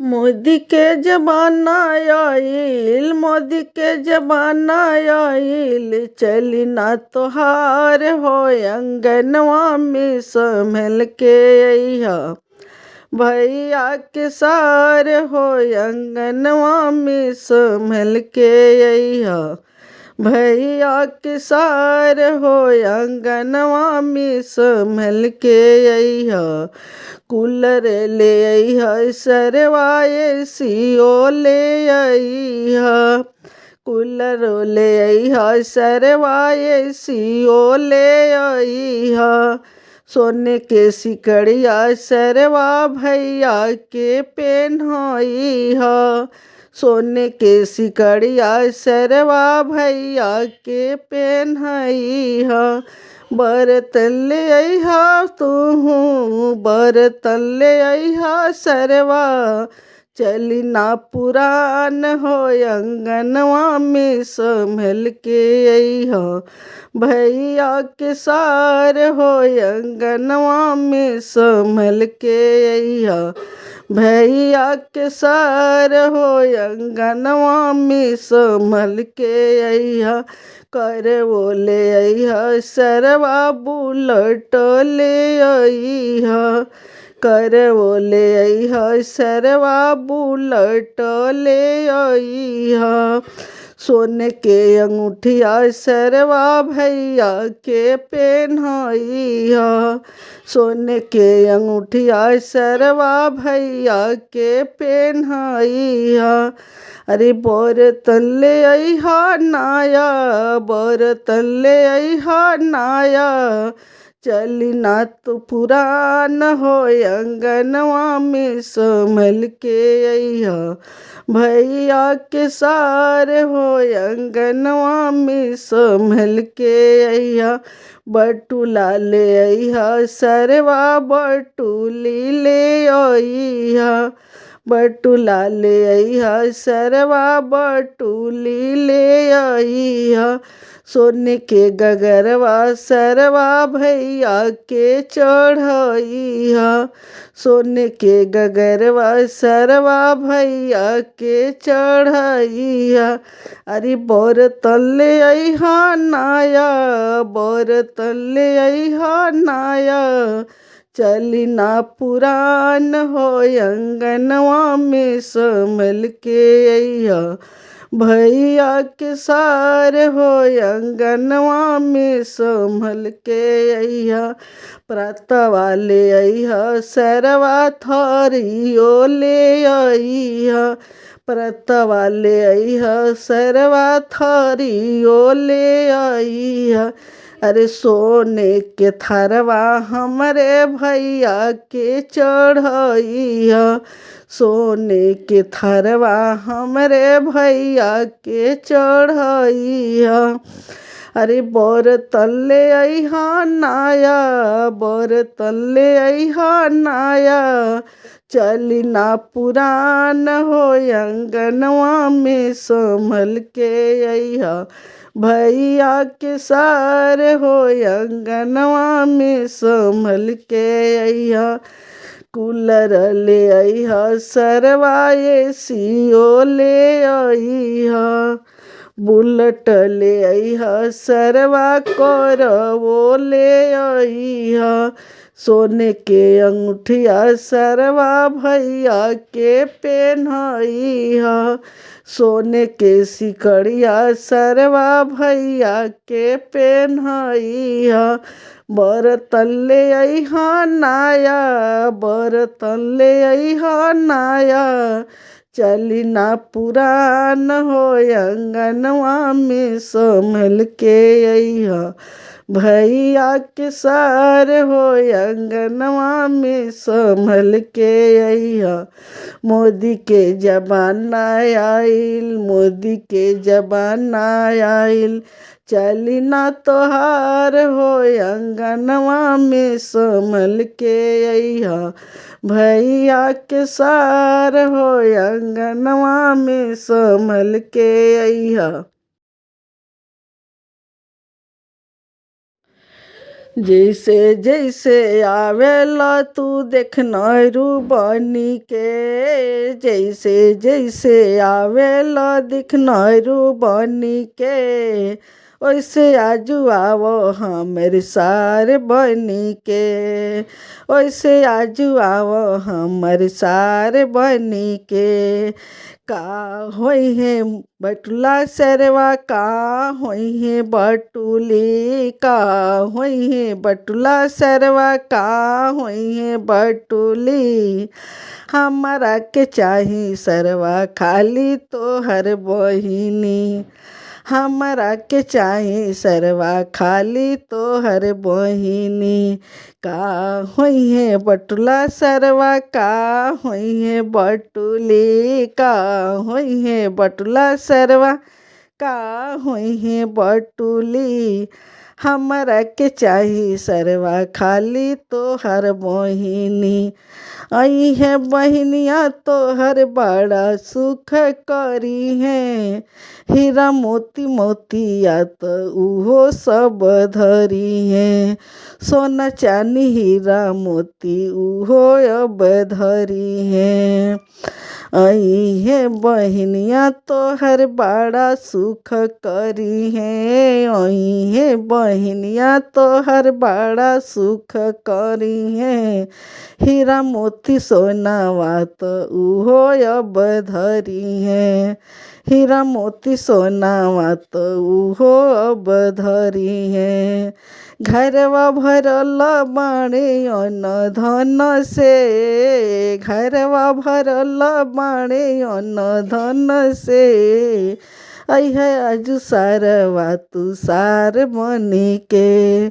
मोदी के जमाना आइल, मोदी के जमाना आइल, चली ना तोहार हो अंगनवा में संभल के अइहा। भैया के सार हो अंगनवा में संभल के अइहा। भैया के सार हो अंगनवा में संभल के अइहा। कूलर ले अइहा, सरवा एसियो ले अइहा। कूलर ले अइहा, सरवा एसियो ले अइहा। सोने के सिकड़िया सरवा भैया के पेन्हइहा। सोने के सिकड़िया सरवा भैया के पेन्हइहा। बर्तन ले अइहा तुहू, बर्तन ले अइहा सरवा, चली ना पुरान हो अंगनवा में संभल के अइहा। भैया के सार हो अंगनवा में संभल के अइहा। भैया के सार हो अंगनवा में संभल के अइहा। कर वो ले अइहा सरवा बुलट ले अइहा। कर वो ले अइहा सरवा बुलट ले अइहा। सोने के अंगूठिया सरवा भैया के पेन्हइहा। सोने के अंगूठिया सरवा भैया के पेन्हइहा। अरे बर्तन ले अइहा नाया, बर्तन ले अइहा नाया, चली ना तो पुरान हो अंगनवा में संभल के अइहा। भैया के सार हो अंगनवा में संभल के अइहा। बटुला ले अइहा सरवा बटुली ले अइहा। बटुला ले अइहा सरवा बटुली ले अइहा। सोने के गगरवा सरवा भैया के चढ़इहा। सोने के गगरवा सरवा भैया के चढ़इहा। अरे बर्तन ले अइहा नाया, बर्तन ले अइहा नाया, चली ना पुरान हो अंगनवा में संभल के अइहा। भैया के सार हो अंगनवा में संभल के अइहा। प्रातवा ले अइहा सरवा थरियो ले अइहा। प्रातवा ले अइहा सरवा थरियो ले अइहा। अरे सोने के थरवा हमरे भैया के चढ़इहा। सोने के थरवा हमरे भैया के चढ़इहा। अरे बर्तन ले अइहा नाया, बर्तन ले अइहा नाया, चली ना पुरान हो अंगनवा में संभल के अइहा। भैया के सार हो अंगनवा में संभल के अइहा। कूलर ले अइहा सरवा एसियो ले अइहा। बुलट ले अइहा सरवा करवो ले अइहा। सोने के अंगूठिया सरवा भैया के पेन्हइहा। सोने के सिकड़िया सरवा भैया के पेन्हइहा। बर्तन ले अइहा नाया, बर्तन ले अइहा नाया, चली ना पुरान हो अंगनवा में संभल के अइहा। भैया के सार हो अंगनवा में संभल के अइहा। मोदी के जमाना आइल, मोदी के जमाना आइल, चली ना तोहार हो अंगनवा में संभल के अइहा। भैया के सार हो अंगनवा में संभल के अइहा। जैसे जैसे आवेला तू देखना रूबनी के, जैसे जैसे आवेला दिखना रूबनी के, वैसे आजू आवो हमर सार बनी के, वैसे आजू आवो हमर सार बनी के। का होई है बटुला सरवा, का होई है बटुली, का होई है बटुला सरवा, का होई है बटुली। हमारा के चाही सरवा खाली तोहर बहिनी, हमरा के चाही सरवा खाली तोहर बहिनी। का होई है बटुला सरवा, का होई है बटुली, का होई है बटुला सरवा, का होई है बटुली। हमरा के चाही सरवा खाली तोहर बहिनी। आई है बहनिया तोहर बड़ा सुख करी है, हीरा मोती मोतिया तो उहो सब धरी है, सोना चांदी हीरा मोती उहो अब धरी है। आई है बहनिया तोहर बड़ा सुख करी है, आई है बहनिया तोहर बड़ा सुख करी है, हीरा मोती सोनावा तो उहो अब धरी है, हीरा मोती सोनावा तो उहो अब धरी है। घरवा भरल बाणे अन्न धन से, घरवा भरल बाणे अन्न धन से, अइह आजू सारवा तू सार बनी के,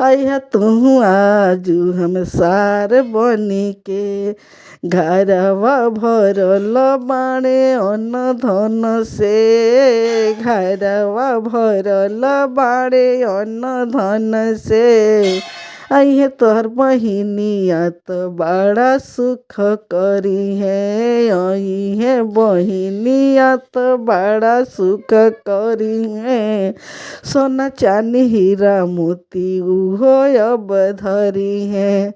अइह तू आजू हम सार बनी के। घरवा भरल बाणे अन्न धन से, घरवा भरल बाणे अन्न धन से, अइहे तोहर बहिनिया तो बड़ा सुख करी है, अइहे बहिनिया तो बड़ा सुख करी है, सोना चांदी हीरा मोती उहो अब धरी है,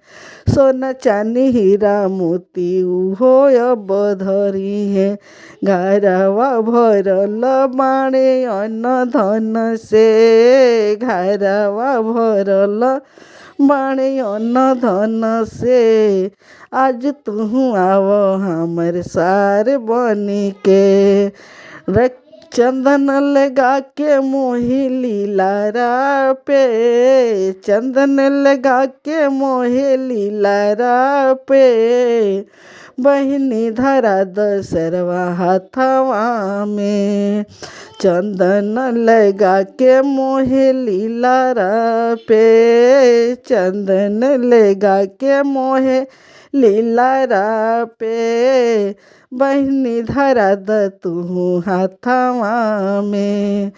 सोना चांदी हीरा मोती उहो अब धरी है। घरवा भरल बाणे अन्न धन से, घरवा भरल बाणे अन्न धन से, आज तू आव हमर सार बनी के। रख चंदन लगा के मोही लीलारा पे, चंदन लगा के मोहे लीलारा पे, बहिनी धरा दसरवा हाथवा में, चंदन लगा के मोहे लीलारा पे, चंदन लगा के मोहे लीलारा पे, बहिनी धरा द तू हाथवा में।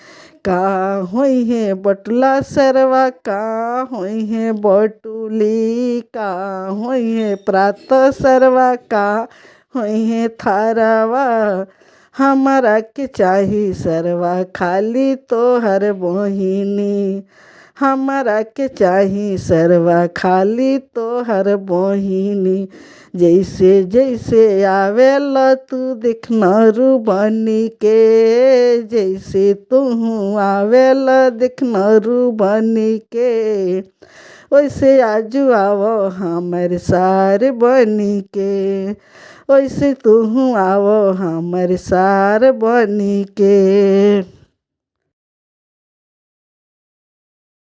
का होई है बटुला सरवा, का होई है बटुली, का होई है प्रात सरवा, का होई है थारवा। हमारा के चाही सरवा खाली तोहर बहिनी, हमारा के चाही सरवा खाली तोहर बहिनी। जैसे जैसे आवेला तू देखना रूबनी के, जैसे तू आवेला देखना रूबनी के, वैसे आजू आवो हमर सार बनी के, वैसे तू आवो हमर सार बनी के।